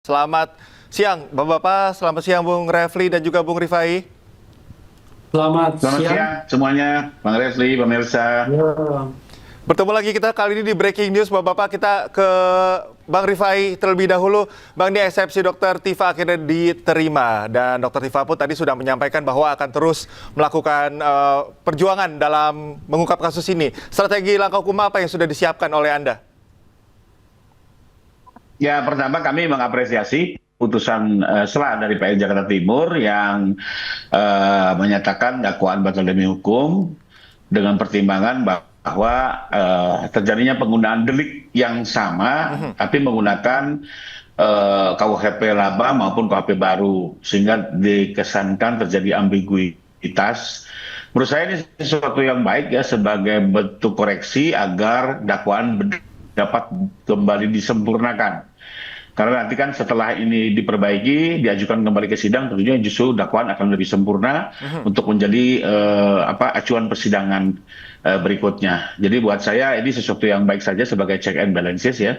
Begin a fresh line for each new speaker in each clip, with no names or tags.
Selamat siang, Bapak-Bapak. Selamat siang, Bung Refli dan juga Bung Rifai.
Selamat
Selamat
siang.
siang semuanya, Bang Refli, pemirsa.
Ya,
Bertemu lagi kita kali ini di Breaking News, Bapak-Bapak. Kita ke Bang Rifai terlebih dahulu. Bang, ini eksepsi Dr. Tifa akhirnya diterima. Dan Dr. Tifa pun tadi sudah menyampaikan bahwa akan terus melakukan perjuangan dalam mengungkap kasus ini. Strategi langkah hukum apa yang sudah disiapkan oleh Anda?
Ya, pertama kami mengapresiasi putusan SELA dari PN Jakarta Timur yang menyatakan dakwaan batal demi hukum dengan pertimbangan bahwa terjadinya penggunaan delik yang sama, tapi menggunakan KUHP lama maupun KUHP baru, sehingga dikesankan terjadi ambiguitas. Menurut saya ini sesuatu yang baik ya, sebagai bentuk koreksi agar dakwaan dapat kembali disempurnakan. Karena nanti kan setelah ini diperbaiki, diajukan kembali ke sidang, tentunya justru dakwaan akan lebih sempurna untuk menjadi acuan persidangan berikutnya. Jadi buat saya ini sesuatu yang baik saja sebagai check and balances ya.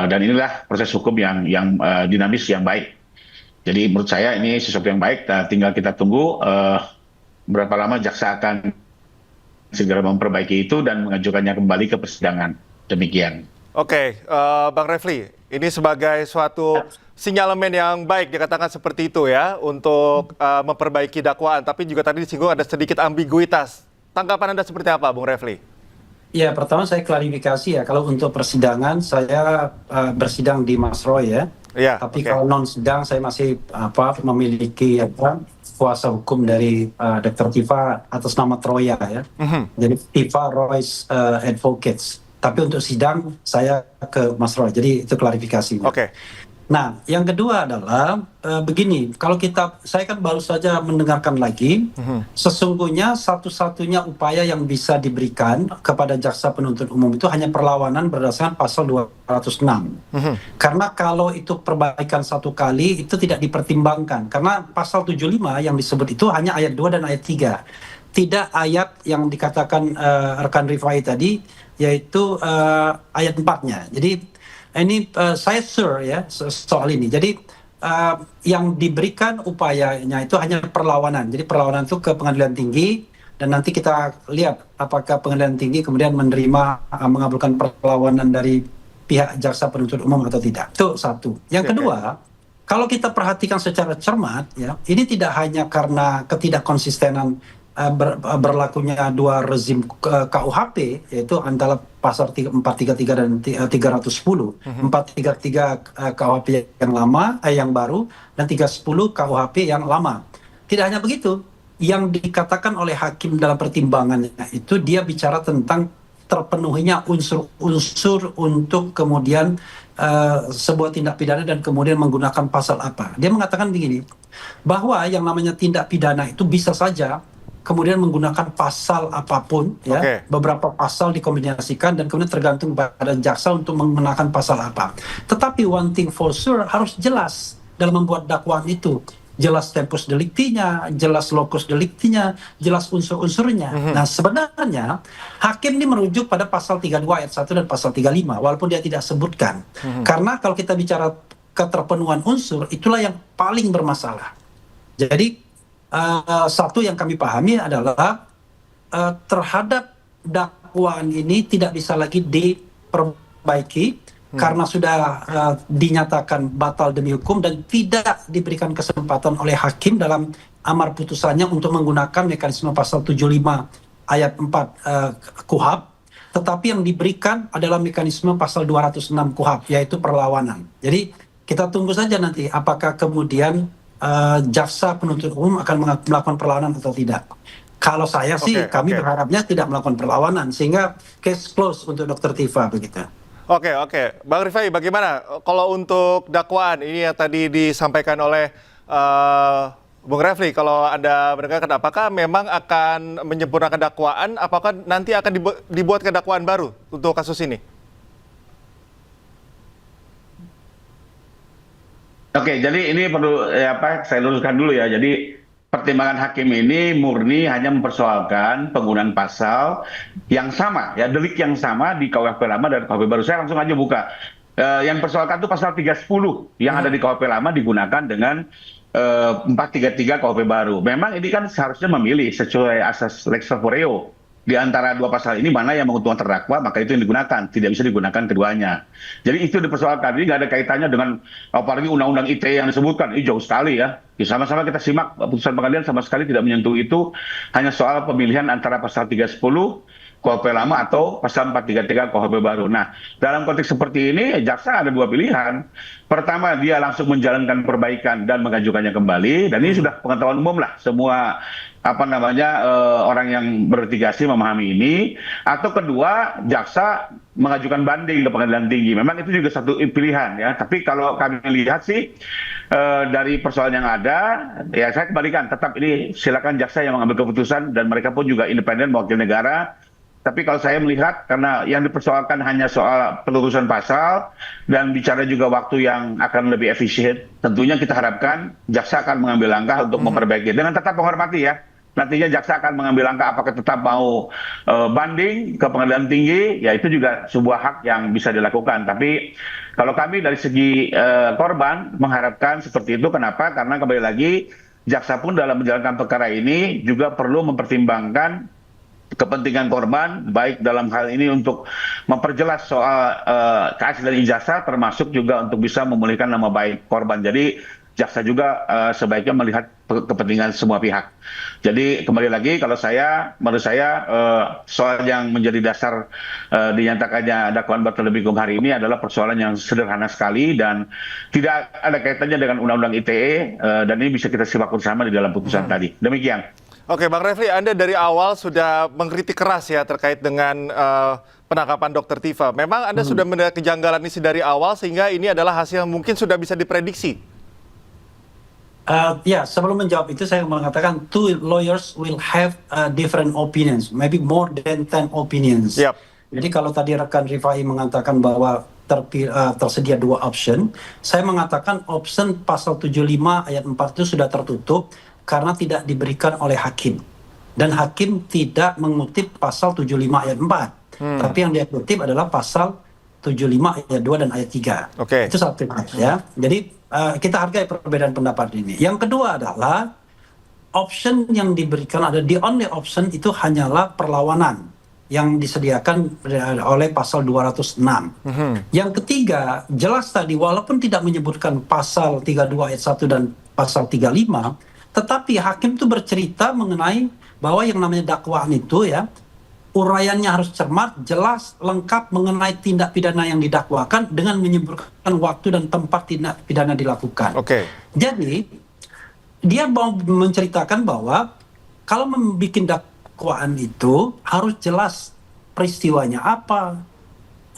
Dan inilah proses hukum yang dinamis yang baik. Jadi menurut saya ini sesuatu yang baik. Nah, tinggal kita tunggu berapa lama jaksa akan segera memperbaiki itu dan mengajukannya kembali ke persidangan. Demikian.
Oke, Bang Refli, ini sebagai suatu sinyalemen yang baik dikatakan seperti itu ya untuk memperbaiki dakwaan, tapi juga tadi disinggung ada sedikit ambiguitas. Tanggapan Anda seperti apa, Bung Refli?
ya, pertama saya klarifikasi ya, kalau untuk persidangan saya bersidang di Mas Roy ya.
Iya,
Tapi
oke.
kalau non sidang saya masih memiliki kuasa hukum dari Dr. Tifa atas nama Troya ya. Jadi Tifa Roy's Advocates. Tapi untuk sidang saya ke Mas Roy. Jadi itu klarifikasinya.
Oke.
Nah, yang kedua adalah begini, kalau saya kan baru saja mendengarkan lagi, sesungguhnya satu-satunya upaya yang bisa diberikan kepada jaksa penuntut umum itu hanya perlawanan berdasarkan pasal 206. Karena kalau itu perbaikan satu kali, itu tidak dipertimbangkan. Karena pasal 75 yang disebut itu hanya ayat 2 dan ayat 3. Tidak ayat yang dikatakan rekan Rifai tadi, yaitu ayat 4-nya. Jadi ini saya sure ya soal ini. Jadi yang diberikan upayanya itu hanya perlawanan. Jadi perlawanan itu ke pengadilan tinggi dan nanti kita lihat apakah pengadilan tinggi kemudian menerima mengabulkan perlawanan dari pihak jaksa penuntut umum atau tidak. Itu satu. Yang kedua, kalau kita perhatikan secara cermat ya, ini tidak hanya karena ketidakkonsistenan berlakunya dua rezim KUHP, yaitu antara pasal 433 dan 310. 433 KUHP yang lama, yang baru, dan 310 KUHP yang lama. Tidak hanya begitu, yang dikatakan oleh hakim dalam pertimbangannya itu dia bicara tentang terpenuhinya unsur-unsur untuk kemudian sebuah tindak pidana dan kemudian menggunakan pasal apa. Dia mengatakan begini, bahwa yang namanya tindak pidana itu bisa saja kemudian menggunakan pasal apapun ya, beberapa pasal dikombinasikan dan kemudian tergantung pada jaksa untuk menggunakan pasal apa. Tetapi one thing for sure, harus jelas dalam membuat dakwaan itu. Jelas tempus delictinya, jelas locus delictinya, jelas unsur-unsurnya. Nah, sebenarnya hakim ini merujuk pada pasal 32 ayat 1 dan pasal 35 walaupun dia tidak sebutkan. Karena kalau kita bicara keterpenuhan unsur, itulah yang paling bermasalah. Jadi satu yang kami pahami adalah terhadap dakwaan ini tidak bisa lagi diperbaiki karena sudah dinyatakan batal demi hukum dan tidak diberikan kesempatan oleh hakim dalam amar putusannya untuk menggunakan mekanisme pasal 75 ayat 4 KUHP, tetapi yang diberikan adalah mekanisme pasal 206 KUHP, yaitu perlawanan. Jadi kita tunggu saja nanti apakah kemudian jaksa penuntut umum akan melakukan perlawanan atau tidak. Kalau saya sih, kami berharapnya tidak melakukan perlawanan, sehingga case close untuk Dr. Tifa begitu.
Oke. Bang Rifai, bagaimana kalau untuk dakwaan ini yang tadi disampaikan oleh Bung Refli, kalau Anda mendengarkan, apakah memang akan menyempurnakan dakwaan, apakah nanti akan dibuat dakwaan baru untuk kasus ini?
Oke, jadi ini perlu saya luruskan dulu ya. Jadi pertimbangan hakim ini murni hanya mempersoalkan penggunaan pasal yang sama, ya delik yang sama di KUHP lama dan KUHP baru. Saya langsung aja buka Yang dipersoalkan itu pasal 310 yang ada di KUHP lama digunakan dengan 433 KUHP baru. Memang ini kan seharusnya memilih sesuai asas lex favoreo. Di antara dua pasal ini mana yang menguntungkan terdakwa, maka itu yang digunakan. Tidak bisa digunakan keduanya. Jadi itu dipersoalkan. Ini nggak ada kaitannya dengan apalagi undang-undang ITE yang disebutkan. Ini jauh sekali ya. Sama-sama kita simak putusan pengadilan sama sekali tidak menyentuh itu. Hanya soal pemilihan antara pasal 310 KUHP lama atau pasal 433 KUHP baru. Nah, dalam konteks seperti ini, jaksa ada dua pilihan. Pertama, dia langsung menjalankan perbaikan dan mengajukannya kembali. Dan ini sudah pengetahuan umum lah. Semua orang yang berlitigasi memahami ini. Atau kedua, jaksa mengajukan banding ke pengadilan tinggi. Memang itu juga satu pilihan ya. Tapi kalau kami lihat sih dari persoalan yang ada, ya saya kembalikan. Tetap ini silakan jaksa yang mengambil keputusan dan mereka pun juga independen mewakili negara. Tapi kalau saya melihat karena yang dipersoalkan hanya soal pelurusan pasal dan bicara juga waktu yang akan lebih efisien, tentunya kita harapkan jaksa akan mengambil langkah untuk memperbaiki dengan tetap menghormati ya. Nantinya jaksa akan mengambil langkah apakah tetap mau banding ke pengadilan tinggi, ya itu juga sebuah hak yang bisa dilakukan. Tapi kalau kami dari segi korban mengharapkan seperti itu, kenapa? Karena kembali lagi jaksa pun dalam menjalankan perkara ini juga perlu mempertimbangkan kepentingan korban, baik dalam hal ini untuk memperjelas soal keaslian ijazah, termasuk juga untuk bisa memulihkan nama baik korban. Jadi jaksa juga sebaiknya melihat kepentingan semua pihak. Jadi kembali lagi, kalau menurut saya soal yang menjadi dasar dinyatakannya dakwaan batal demi hukum hari ini adalah persoalan yang sederhana sekali dan tidak ada kaitannya dengan Undang-Undang ITE dan ini bisa kita simak bersama di dalam putusan tadi. Demikian.
Oke, Bang Refli, Anda dari awal sudah mengkritik keras ya terkait dengan penangkapan Dr. Tifa. Memang Anda sudah mendengar kejanggalan ini dari awal sehingga ini adalah hasil yang mungkin sudah bisa diprediksi.
Ya, sebelum menjawab itu saya mengatakan two lawyers will have different opinions, maybe more than 10 opinions.
Yep.
Jadi kalau tadi rekan Rifai mengatakan bahwa tersedia dua option, saya mengatakan option pasal 75 ayat 4 itu sudah tertutup karena tidak diberikan oleh hakim. Dan hakim tidak mengutip pasal 75 ayat 4. Tapi yang dia kutip adalah pasal 75 ayat 2 dan ayat 3.
Oke.
Itu satu ya. Jadi kita hargai perbedaan pendapat ini. Yang kedua adalah option yang diberikan the only option itu hanyalah perlawanan yang disediakan oleh pasal 206. Yang ketiga, jelas tadi walaupun tidak menyebutkan pasal 32 ayat 1 dan pasal 35, tetapi hakim itu bercerita mengenai bahwa yang namanya dakwaan itu ya, uraiannya harus cermat, jelas, lengkap mengenai tindak pidana yang didakwakan dengan menyebutkan waktu dan tempat tindak pidana dilakukan.
Oke.
Jadi, dia mau menceritakan bahwa kalau membuat dakwaan itu harus jelas peristiwanya apa,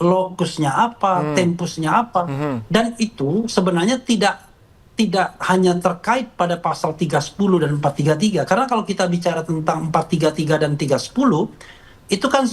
lokusnya apa, tempusnya apa, dan itu sebenarnya tidak hanya terkait pada pasal 310 dan 433. Karena kalau kita bicara tentang 433 dan 310, itu kan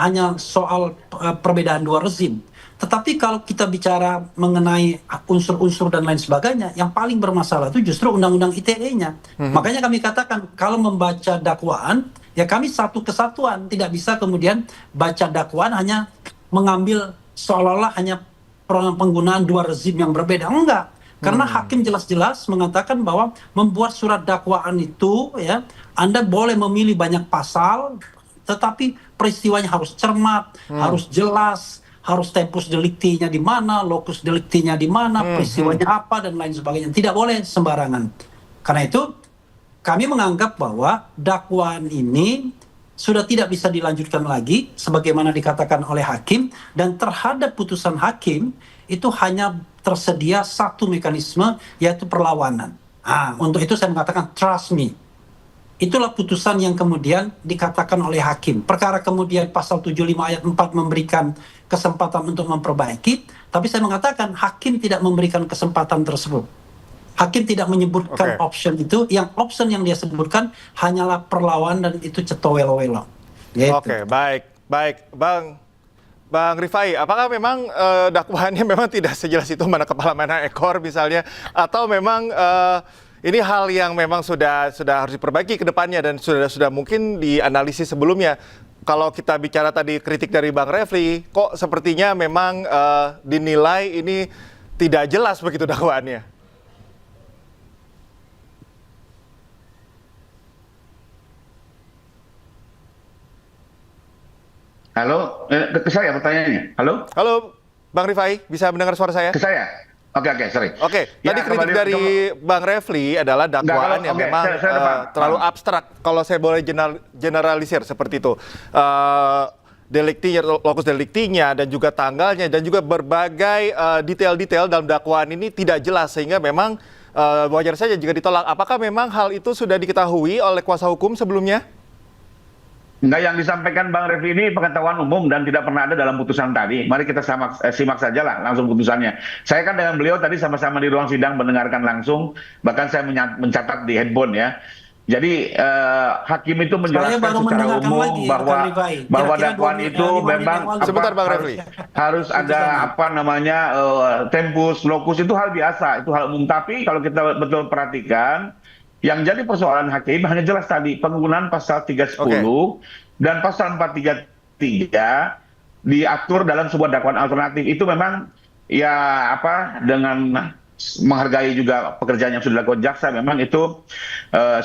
hanya soal perbedaan dua rezim. Tetapi kalau kita bicara mengenai unsur-unsur dan lain sebagainya, yang paling bermasalah itu justru Undang-Undang ITE-nya. Makanya kami katakan, kalau membaca dakwaan, ya kami satu kesatuan. Tidak bisa kemudian baca dakwaan hanya mengambil seolah-olah hanya penggunaan dua rezim yang berbeda. Enggak. Karena hakim jelas-jelas mengatakan bahwa membuat surat dakwaan itu ya, Anda boleh memilih banyak pasal, tetapi peristiwanya harus cermat, harus jelas, harus tempus delicti-nya di mana, locus delicti-nya di mana, peristiwanya apa dan lain sebagainya. Tidak boleh sembarangan. Karena itu kami menganggap bahwa dakwaan ini sudah tidak bisa dilanjutkan lagi sebagaimana dikatakan oleh hakim, dan terhadap putusan hakim itu hanya tersedia satu mekanisme, yaitu perlawanan. Untuk itu saya mengatakan trust me. Itulah putusan yang kemudian dikatakan oleh hakim. Perkara kemudian pasal 75 ayat 4 memberikan kesempatan untuk memperbaiki, tapi saya mengatakan hakim tidak memberikan kesempatan tersebut. Hakim tidak menyebutkan option itu, option yang dia sebutkan hanyalah perlawanan dan itu cetowelo-welo.
Oke, baik. Bang Rifai, apakah memang dakwaannya memang tidak sejelas itu, mana kepala mana ekor misalnya, atau memang ini hal yang memang sudah harus diperbaiki ke depannya dan sudah mungkin dianalisis sebelumnya? kalau kita bicara tadi kritik dari Bang Refli, kok sepertinya memang dinilai ini tidak jelas begitu dakwaannya.
Halo, ke saya pertanyaannya. Halo?
Halo, Bang Rifai, bisa mendengar suara saya?
Ke saya? Oke, sorry.
Oke,
Ya,
tadi kritik
kembali-
dari Bang Refli adalah dakwaan yang
oke,
memang
saya paham.
terlalu abstrak. Kalau saya boleh generalisir seperti itu. Deliktinya, lokus deliktinya, dan juga tanggalnya, dan juga berbagai detail-detail dalam dakwaan ini tidak jelas, sehingga memang wajar saja jika ditolak. Apakah memang hal itu sudah diketahui oleh kuasa hukum sebelumnya?
Enggak, yang disampaikan Bang Refli ini pengetahuan umum dan tidak pernah ada dalam putusan tadi. Mari kita simak saja lah langsung putusannya. Saya kan dengan beliau tadi sama-sama di ruang sidang mendengarkan langsung, bahkan saya mencatat di handphone ya. Jadi hakim itu menjelaskan
baru
secara
mendengarkan
umum
lagi,
bahwa
Rekan Rifai. Kira-kira
dakwaan
2
itu
menit
memang
yang lalu.
Sebentar, Bang Refli.
harus ada apa namanya tempus, lokus, itu hal biasa, itu hal umum. Tapi kalau kita betul perhatikan, yang jadi persoalan hakim hanya jelas tadi penggunaan pasal 310 dan pasal 433 diatur dalam sebuah dakwaan alternatif. Itu memang ya apa, dengan menghargai juga pekerjaan yang sudah dilakukan jaksa, memang itu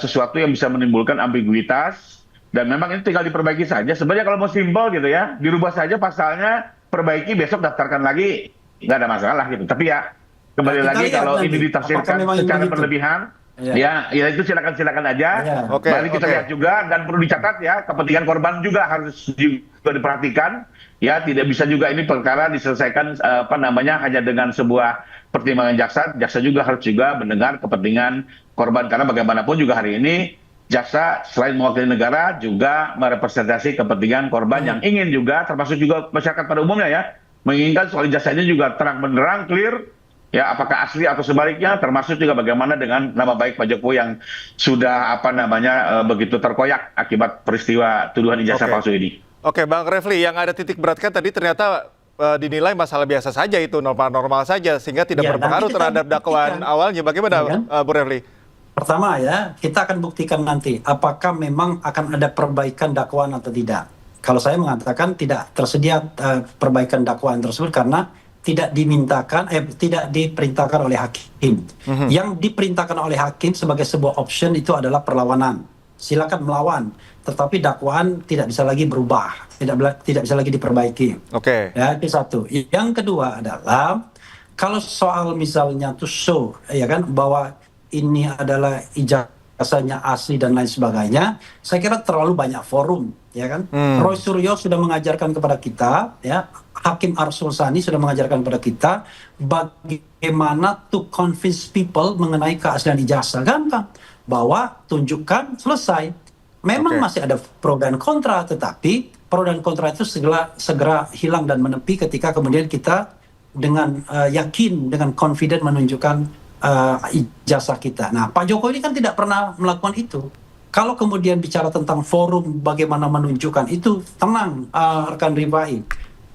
sesuatu yang bisa menimbulkan ambiguitas, dan memang itu tinggal diperbaiki saja. Sebenarnya kalau mau simpel gitu ya, dirubah saja pasalnya, perbaiki, besok daftarkan lagi, nggak ada masalah gitu. Tapi ya kembali
Nah, kita
lagi,
lihat
kalau
nanti,
ini ditafsirkan
apakah memang
secara
begitu?
berlebihan, ya itu silakan aja.
Ya.
Oke,
Mari kita
oke.
lihat juga, dan perlu dicatat ya, kepentingan korban juga harus juga diperhatikan. Ya, tidak bisa juga ini perkara diselesaikan apa namanya hanya dengan sebuah pertimbangan jaksa. Jaksa juga harus juga mendengar kepentingan korban, karena bagaimanapun juga hari ini jaksa selain mewakili negara juga merepresentasi kepentingan korban yang ingin juga, termasuk juga masyarakat pada umumnya ya, menginginkan soal jasanya juga terang benderang, clear. Ya, apakah asli atau sebaliknya, termasuk juga bagaimana dengan nama baik Pak Jokowi yang sudah apa namanya begitu terkoyak akibat peristiwa tuduhan ijazah
Oke.
palsu ini.
Oke, Bang Refli, yang ada titik beratkan tadi ternyata dinilai masalah biasa saja, itu normal-normal saja, sehingga tidak
Ya,
berpengaruh
nanti kita
terhadap dakwaan
buktikan.
awalnya. Bagaimana,
Ya kan?
Bu Refli?
Pertama ya, kita akan buktikan nanti apakah memang akan ada perbaikan dakwaan atau tidak. Kalau saya mengatakan tidak tersedia perbaikan dakwaan tersebut karena tidak diperintahkan oleh hakim. Yang diperintahkan oleh hakim sebagai sebuah option itu adalah perlawanan. Silakan melawan, tetapi dakwaan tidak bisa lagi berubah, tidak bisa lagi diperbaiki.
Oke.
Ya, itu satu. Yang kedua adalah kalau soal misalnya to show ya kan bahwa ini adalah ijazahnya asli dan lain sebagainya, saya kira terlalu banyak forum, ya kan? Roy Suryo sudah mengajarkan kepada kita, ya, Hakim Arsul Sani sudah mengajarkan kepada kita bagaimana to convince people mengenai keaslian ijazah. Gampang, bahwa tunjukkan, selesai. Memang
Oke.
masih ada pro dan kontra, tetapi pro dan kontra itu segera hilang dan menepi ketika kemudian kita dengan yakin, dengan confident menunjukkan ijazah kita. Nah, Pak Jokowi ini kan tidak pernah melakukan itu. Kalau kemudian bicara tentang forum bagaimana menunjukkan itu, tenang, rekan Rifai,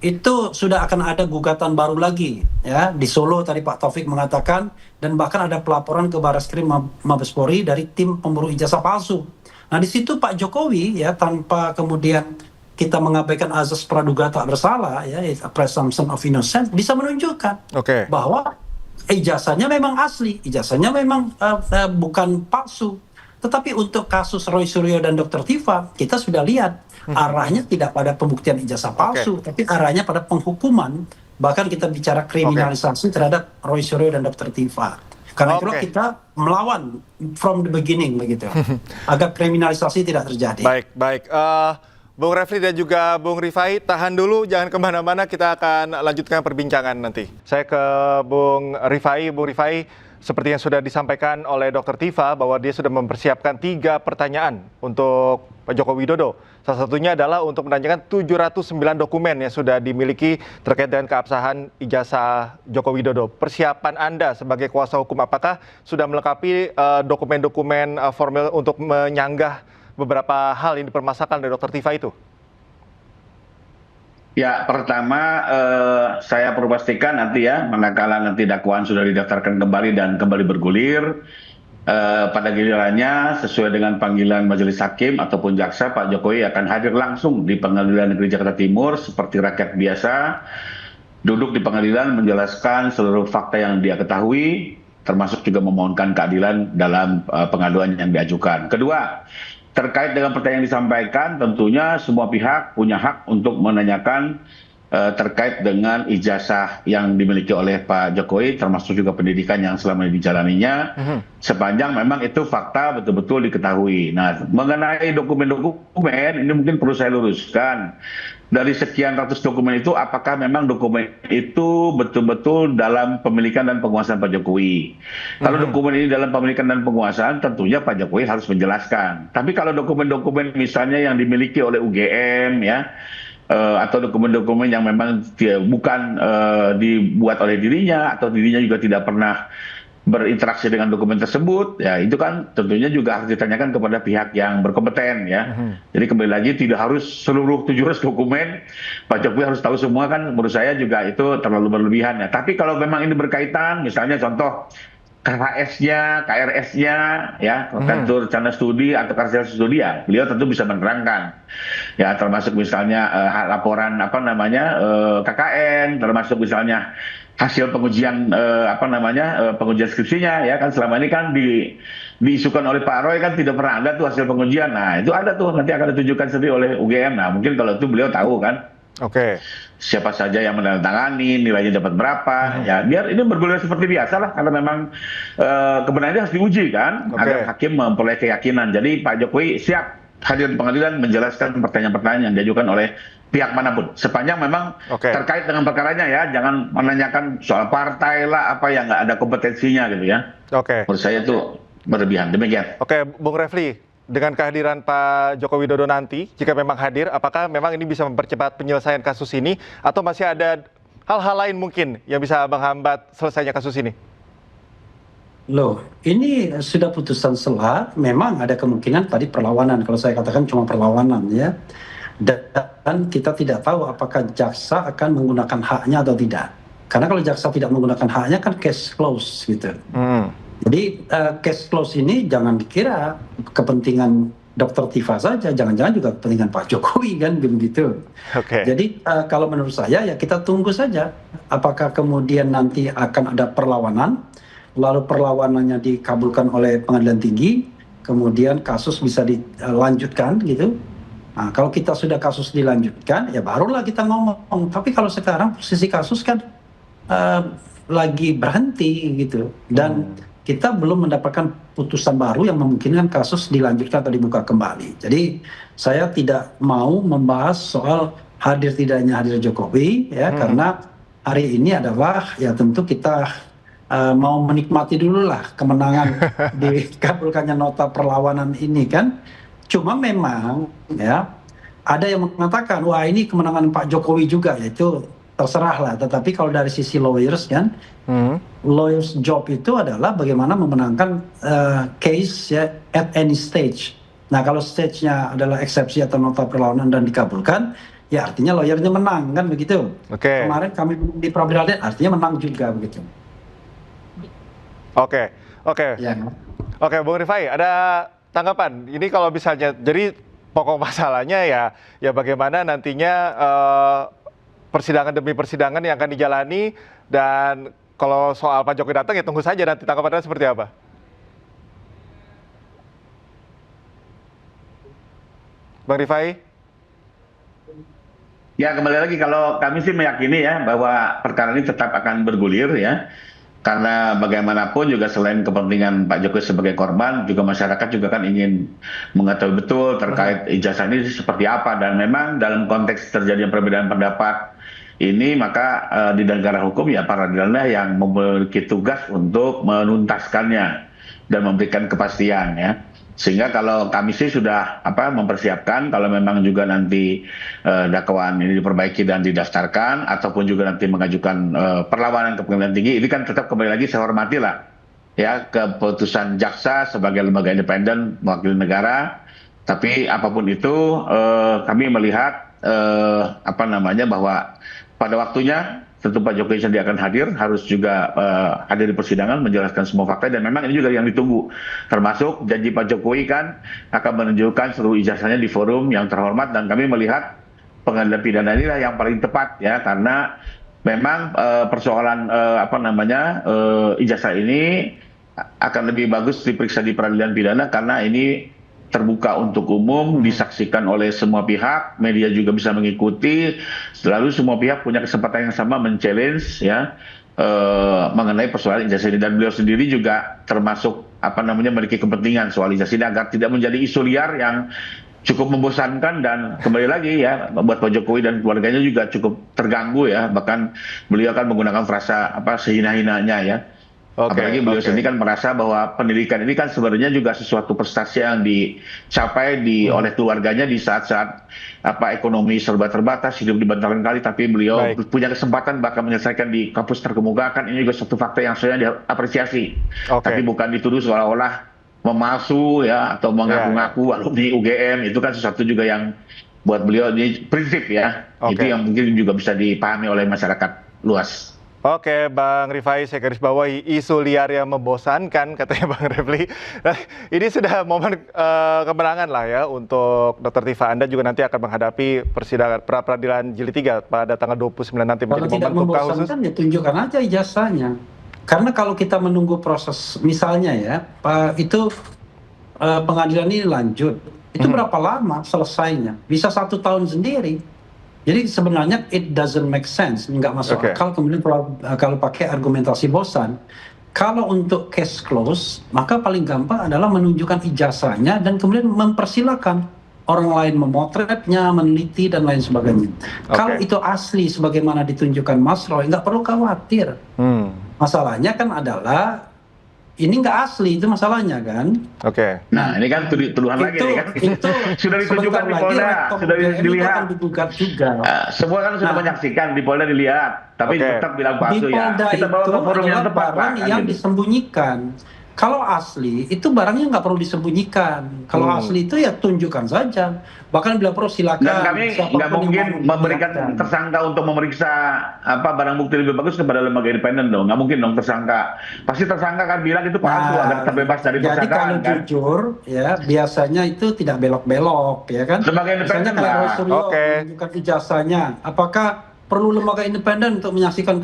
itu sudah akan ada gugatan baru lagi ya di Solo tadi Pak Taufik mengatakan, dan bahkan ada pelaporan ke Barreskrim Mabespori dari tim pemburu ijazah palsu. Nah, di situ Pak Jokowi ya, tanpa kemudian kita mengabaikan azas praduga tak bersalah ya, presumption of innocence, bisa menunjukkan
Oke.
bahwa ijazahnya memang asli, ijazahnya memang bukan palsu. Tetapi untuk kasus Roy Suryo dan Dr. Tifa, kita sudah lihat arahnya tidak pada pembuktian ijazah palsu, tapi arahnya pada penghukuman. Bahkan kita bicara kriminalisasi terhadap Roy Suryo dan Dr. Tifa. Karena itulah
Oke.
kita melawan from the beginning begitu, agar kriminalisasi tidak terjadi.
Baik. Bung Refli dan juga Bung Rifai, tahan dulu, jangan kemana-mana, kita akan lanjutkan perbincangan nanti. Saya ke Bung Rifai. Bung Rifai, seperti yang sudah disampaikan oleh Dr. Tifa, bahwa dia sudah mempersiapkan 3 pertanyaan untuk Pak Joko Widodo. Salah satunya adalah untuk menanyakan 709 dokumen yang sudah dimiliki terkait dengan keabsahan ijazah Joko Widodo. Persiapan Anda sebagai kuasa hukum, apakah sudah melengkapi dokumen-dokumen formal untuk menyanggah beberapa hal yang dipermasalahkan dari Dr. Tifa itu?
Ya, pertama saya perlu pastikan nanti ya, manakala nanti dakwaan sudah didaftarkan kembali dan kembali bergulir, pada gilirannya sesuai dengan panggilan majelis hakim ataupun jaksa, Pak Jokowi akan hadir langsung di Pengadilan Negeri Jakarta Timur seperti rakyat biasa, duduk di pengadilan menjelaskan seluruh fakta yang dia ketahui, termasuk juga memohonkan keadilan dalam pengaduan yang diajukan. Kedua, terkait dengan pertanyaan yang disampaikan, tentunya semua pihak punya hak untuk menanyakan terkait dengan ijazah yang dimiliki oleh Pak Jokowi, termasuk juga pendidikan yang selama ini dijalaninya, sepanjang memang itu fakta betul-betul diketahui. Nah, mengenai dokumen-dokumen, ini mungkin perlu saya luruskan. Dari sekian ratus dokumen itu, apakah memang dokumen itu betul-betul dalam pemilikan dan penguasaan Pak Jokowi? Kalau dokumen ini dalam pemilikan dan penguasaan, tentunya Pak Jokowi harus menjelaskan. Tapi kalau dokumen-dokumen misalnya yang dimiliki oleh UGM, ya, atau dokumen-dokumen yang memang bukan dibuat oleh dirinya atau dirinya juga tidak pernah berinteraksi dengan dokumen tersebut, ya itu kan tentunya juga harus ditanyakan kepada pihak yang berkompeten, ya. Jadi kembali lagi tidak harus seluruh 700 dokumen Pak Jokowi harus tahu semua, kan menurut saya juga itu terlalu berlebihan, ya. Tapi kalau memang ini berkaitan, misalnya contoh KHS-nya, KRS-nya, ya, Kartu Rencana Studi atau Kartu Studi, ya, beliau tentu bisa menerangkan, ya, termasuk misalnya laporan KKN, termasuk misalnya hasil pengujian pengujian skripsinya, ya kan selama ini kan diisukan oleh Pak Roy kan tidak pernah ada tuh hasil pengujian. Nah itu ada tuh, nanti akan ditunjukkan sendiri oleh UGM. Nah mungkin kalau itu beliau tahu kan.
Oke.
Siapa saja yang menandatangani, nilainya dapat berapa, ya biar ini bergulir seperti biasa lah, karena memang kebenarannya harus diuji kan, agar hakim memperoleh keyakinan. Jadi Pak Jokowi siap hadir di pengadilan menjelaskan pertanyaan-pertanyaan yang diajukan oleh pihak manapun, sepanjang memang terkait dengan perkaranya, ya, jangan menanyakan soal partai lah, apa yang nggak ada kompetensinya gitu, ya. Menurut saya itu berlebihan. Demikian.
Bung Refli, dengan kehadiran Pak Joko Widodo nanti, jika memang hadir, apakah memang ini bisa mempercepat penyelesaian kasus ini, atau masih ada hal-hal lain mungkin yang bisa menghambat selesainya kasus ini?
Loh, ini sudah putusan selah, memang ada kemungkinan tadi perlawanan, kalau saya katakan cuma perlawanan, ya. Dan kita tidak tahu apakah jaksa akan menggunakan haknya atau tidak. Karena kalau jaksa tidak menggunakan haknya kan case close gitu. Jadi case close ini jangan dikira kepentingan Dr. Tifa saja, jangan-jangan juga kepentingan Pak Jokowi kan begitu. Jadi kalau menurut saya ya kita tunggu saja apakah kemudian nanti akan ada perlawanan, lalu perlawanannya dikabulkan oleh pengadilan tinggi, kemudian kasus bisa dilanjutkan gitu. Nah, kalau kita sudah kasus dilanjutkan ya barulah kita ngomong. Tapi kalau sekarang posisi kasus kan lagi berhenti gitu, dan kita belum mendapatkan putusan baru yang memungkinkan kasus dilanjutkan atau dibuka kembali. Jadi saya tidak mau membahas soal hadir tidaknya hadir Jokowi, ya, karena hari ini adalah ya tentu kita mau menikmati dulu lah kemenangan dikabulkannya nota perlawanan ini kan. Cuma memang ya ada yang mengatakan wah ini kemenangan Pak Jokowi juga, yaitu terserah lah. Tetapi kalau dari sisi lawyers kan, lawyers job itu adalah bagaimana memenangkan case ya at any stage. Nah kalau stage-nya adalah eksepsi atau nota perlawanan dan dikabulkan, ya artinya lawyernya menang kan begitu. Kemarin kami di pra-peradilan artinya menang juga begitu.
Bung Rifai, ada tanggapan? Ini kalau misalnya, jadi pokok masalahnya ya bagaimana nantinya persidangan demi persidangan yang akan dijalani, dan kalau soal Pak Jokowi datang ya tunggu saja nanti tanggapannya seperti apa. Bang Rifai?
Ya kembali lagi, kalau kami sih meyakini ya bahwa perkara ini tetap akan bergulir, ya. Karena bagaimanapun juga selain kepentingan Pak Jokowi sebagai korban, juga masyarakat juga kan ingin mengetahui betul terkait ijazah ini seperti apa. Dan memang dalam konteks terjadinya perbedaan pendapat ini, maka di negara hukum ya peradilanlah yang memiliki tugas untuk menuntaskannya dan memberikan kepastian, ya. Sehingga kalau kami sih sudah mempersiapkan kalau memang juga nanti dakwaan ini diperbaiki dan didaftarkan, ataupun juga nanti mengajukan perlawanan ke pengadilan tinggi, ini kan tetap kembali lagi saya hormati lah ya keputusan jaksa sebagai lembaga independen mewakili negara. Tapi apapun itu kami melihat bahwa pada waktunya tentu Pak Jokowi sendiri akan hadir, harus juga hadir di persidangan menjelaskan semua fakta, dan memang ini juga yang ditunggu. Termasuk janji Pak Jokowi kan akan menunjukkan seluruh ijazahnya di forum yang terhormat, dan kami melihat pengadilan pidana inilah yang paling tepat ya, karena memang persoalan ijazah ini akan lebih bagus diperiksa di peradilan pidana karena ini terbuka untuk umum, disaksikan oleh semua pihak, media juga bisa mengikuti, selalu semua pihak punya kesempatan yang sama men-challenge ya mengenai persoalan ijazah ini, dan beliau sendiri juga termasuk memiliki kepentingan soal ijazah ini agar tidak menjadi isu liar yang cukup membosankan, dan kembali lagi ya buat Pak Jokowi dan keluarganya juga cukup terganggu ya, bahkan beliau akan menggunakan frasa sehina-hinanya ya. Apalagi beliau sendiri kan merasa bahwa pendidikan ini kan sebenarnya juga sesuatu prestasi yang dicapai oleh keluarganya di saat-saat ekonomi serba terbatas, hidup di bantaran kali, tapi beliau punya kesempatan bahkan menyelesaikan di kampus terkemuka, ini juga satu fakta yang sebenarnya diapresiasi. Tapi bukan dituduh seolah-olah memalsu ya atau mengaku-ngaku alumni UGM, itu kan sesuatu juga yang buat beliau ini prinsip ya. Itu yang mungkin juga bisa dipahami oleh masyarakat luas.
Oke, Bang Rifai, saya garis bawahi isu liar yang membosankan, katanya Bang Refli. Nah, ini sudah momen kemenangan lah ya untuk Dr. Tifa. Anda juga nanti akan menghadapi persidangan pra-peradilan jilid 3 pada tanggal 29 nanti.
Kalau tidak membosankan ya tunjukkan aja ijazahnya. Karena kalau kita menunggu proses, misalnya ya, itu pengadilan ini lanjut, itu berapa lama selesainya? Bisa 1 tahun sendiri. Jadi sebenarnya it doesn't make sense, nggak masuk akal kemudian kalau pakai argumentasi bosan. Kalau untuk case close, maka paling gampang adalah menunjukkan ijazahnya dan kemudian mempersilahkan orang lain memotretnya, meneliti dan lain sebagainya. Kalau itu asli sebagaimana ditunjukkan Mas Roy, nggak perlu khawatir. Masalahnya kan adalah ini nggak asli, itu masalahnya kan.
Nah, ini kan tuduhan lagi nih kan.
Itu
sudah ditunjukkan di Polda, sudah dilihat.
Digugat juga.
Semua kan sudah menyaksikan di Polda, dilihat, tapi tetap bilang palsu ya. Kita bawa ke forum yang tepat, Pak.
Yang disembunyikan. Kalau asli itu barangnya nggak perlu disembunyikan. Kalau asli itu ya tunjukkan saja. Bahkan bila perlu silakan.
Dan kami nggak mungkin memberikan tersangka untuk memeriksa barang bukti lebih bagus kepada lembaga independen dong. Nggak mungkin dong tersangka. Pasti tersangka kan bilang itu palsu agar terbebas dari persangkaan.
Jadi kalau jujur ya biasanya itu tidak belok-belok ya kan.
Lembaga independen
menunjukkan ijazahnya. Apakah perlu lembaga independen untuk menyaksikan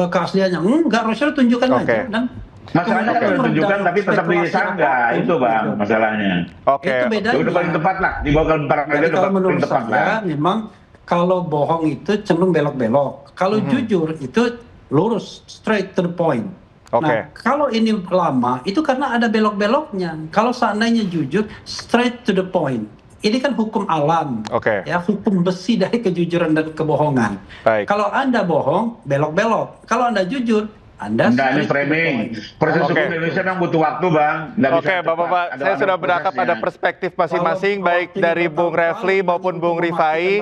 keasliannya? Enggak, Rosyul tunjukkan aja. Dan
masalahnya kan tunjukkan tapi tetap disangka, itu Bang masalahnya.
Itu bedanya.
Itu paling tepat lah, dibawa ke
Jadi kalau menurut saya memang kalau bohong itu cenderung belok-belok. Kalau jujur itu lurus, straight to the point. Nah, kalau ini lama itu karena ada belok-beloknya. Kalau seandainya jujur, straight to the point. Ini kan hukum alam, ya hukum besi dari kejujuran dan kebohongan. Kalau Anda bohong, belok-belok. Kalau Anda jujur, Anda
ini framing. Proses hukum Indonesia memang butuh waktu, Bang.
Bapak-bapak, saya sudah berangkap ada perspektif masing-masing, baik dari Bung Refli maupun Bung Rifai.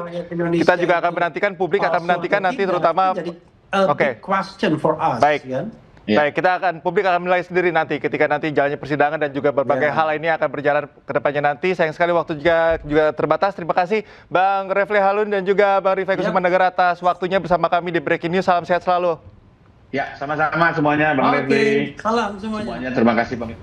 Kita juga akan menantikan, publik akan menantikan nanti terutama.
Question for us.
Baik, publik akan menilai sendiri nanti ketika nanti jalannya persidangan dan juga berbagai hal ini akan berjalan ke depannya nanti. Sayang sekali waktu juga terbatas. Terima kasih Bang Refli Harun dan juga Bang Rifai Kusumandagara atas waktunya bersama kami di Breaking News. Salam sehat selalu.
Ya, sama-sama semuanya Bang Refli.
Salam semuanya.
Terima kasih Bang.